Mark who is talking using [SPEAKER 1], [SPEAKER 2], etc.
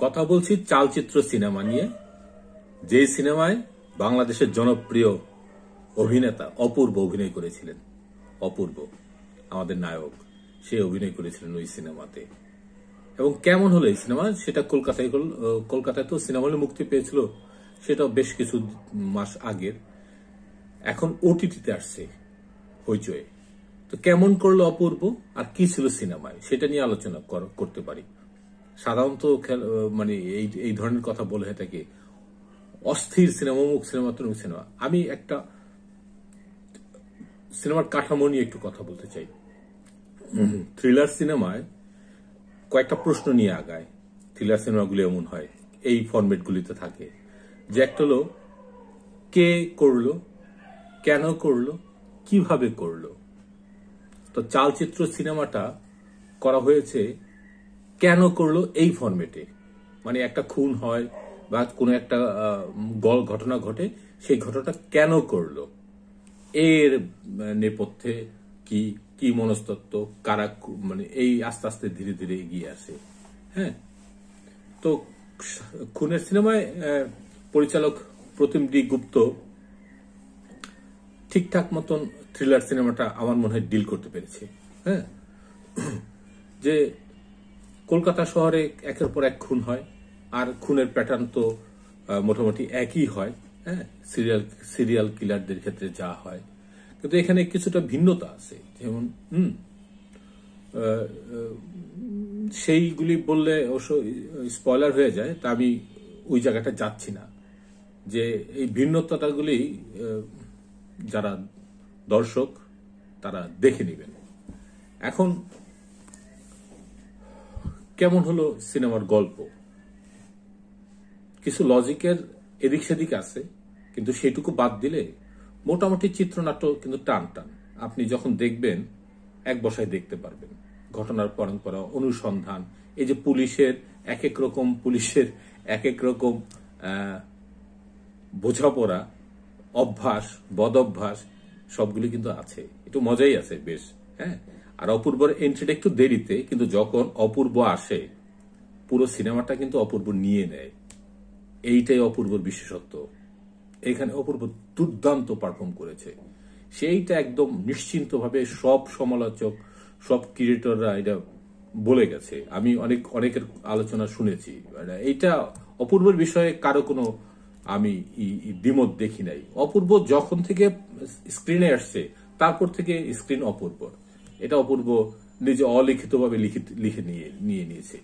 [SPEAKER 1] কথা বলছি চালচিত্র সিনেমা নিয়ে, যে সিনেমায় বাংলাদেশের জনপ্রিয় অভিনেতা অপূর্ব অভিনয় করেছিলেন। অপূর্ব আমাদের নায়ক, সে অভিনয় করেছিলেন ওই সিনেমাতে। এবং কেমন হলো এই সিনেমা, সেটা কলকাতায় তো সিনেমা হলে মুক্তি পেয়েছিল, সেটাও বেশ কিছু মাস আগের। এখন ওটিটিতে আসছে হইচয়ে। তো কেমন করলো অপূর্ব আর কি ছিল সিনেমায়, সেটা নিয়ে আলোচনা করতে পারি। সাধারণত মানে এই ধরনের কথা বলে হয়ে থাকে অস্থির সিনেমা, মুখ সিনেমা, তরুণ সিনেমা। আমি একটা সিনেমার কাঠামো নিয়ে একটু কথা বলতে চাই। থ্রিলার সিনেমায় কয়েকটা প্রশ্ন নিয়ে আগায়। থ্রিলার সিনেমাগুলি এমন হয়, এই ফরম্যাটগুলিতে থাকে যে একটা হলো কে করলো, কেন করলো, কিভাবে করলো। তো চালচিত্র সিনেমাটা করা হয়েছে কেন করলো এই ফরম্যাটে। মানে একটা খুন হয় বা কোনো একটা ঘটনা ঘটে, সেই ঘটনাটা কেন করলো, এর নেপথ্যে কি কি মনস্তত্ত্ব, কারা, মানে এই আস্তে আস্তে ধীরে ধীরে এগিয়ে আসে। হ্যাঁ, তো খুনের সিনেমায় পরিচালক প্রতিম ডি গুপ্ত ঠিকঠাক মতন থ্রিলার সিনেমাটা আমার মনে হয় ডিল করতে পেরেছে। হ্যাঁ, যে কলকাতা শহরে একের পর এক খুন হয়, আর খুনের প্যাটার্ন তো মোটামুটি একই হয়। হ্যাঁ, সিরিয়াল কিলারদের ক্ষেত্রে যা হয়, কিন্তু এখানে কিছুটা ভিন্নতা আছে। যেমন সেইগুলি বললে অবশ্য স্পয়লার হয়ে যায়, তা আমি ওই জায়গাটা যাচ্ছি না। যে এই ভিন্নতাগুলি যারা দর্শক তারা দেখে নেবেন। এখন কেমন হলো সিনেমার গল্প, কিছু লজিকের এদিক সেদিক আছে, কিন্তু সেটুকু বাদ দিলে মোটামুটি চিত্রনাট্য কিন্তু টান টান। আপনি যখন দেখবেন এক বসায় দেখতে পারবেন। ঘটনার পরম্পরা, অনুসন্ধান, এই যে পুলিশের এক এক রকম বোঝাপড়া, অভ্যাস, বদ অভ্যাস, সবগুলি কিন্তু আছে। একটু মজাই আছে বেশ। হ্যাঁ, আর অপূর্বর এন্ট্রিটা একটু দেরিতে, কিন্তু যখন অপূর্ব আসে পুরো সিনেমাটা কিন্তু অপূর্ব নিয়ে নেয়। এইটাই অপূর্বর বিশেষত্ব। এখানে অপূর্ব দুর্দান্ত পারফর্ম করেছে। সেইটা একদম নিশ্চিন্তভাবে সব সমালোচক, সব ক্রিয়েটররা এটা বলে গেছে। আমি অনেকের আলোচনা শুনেছি। এইটা অপূর্বর বিষয়ে কারো কোনো আমি দ্বিমত দেখি নাই। অপূর্ব যখন থেকে স্ক্রিনে আসছে তারপর থেকে স্ক্রিন অপূর্ব, এটা অপূর্ব নিজে অলিখিতভাবে লিখে নিয়ে নিয়েছে।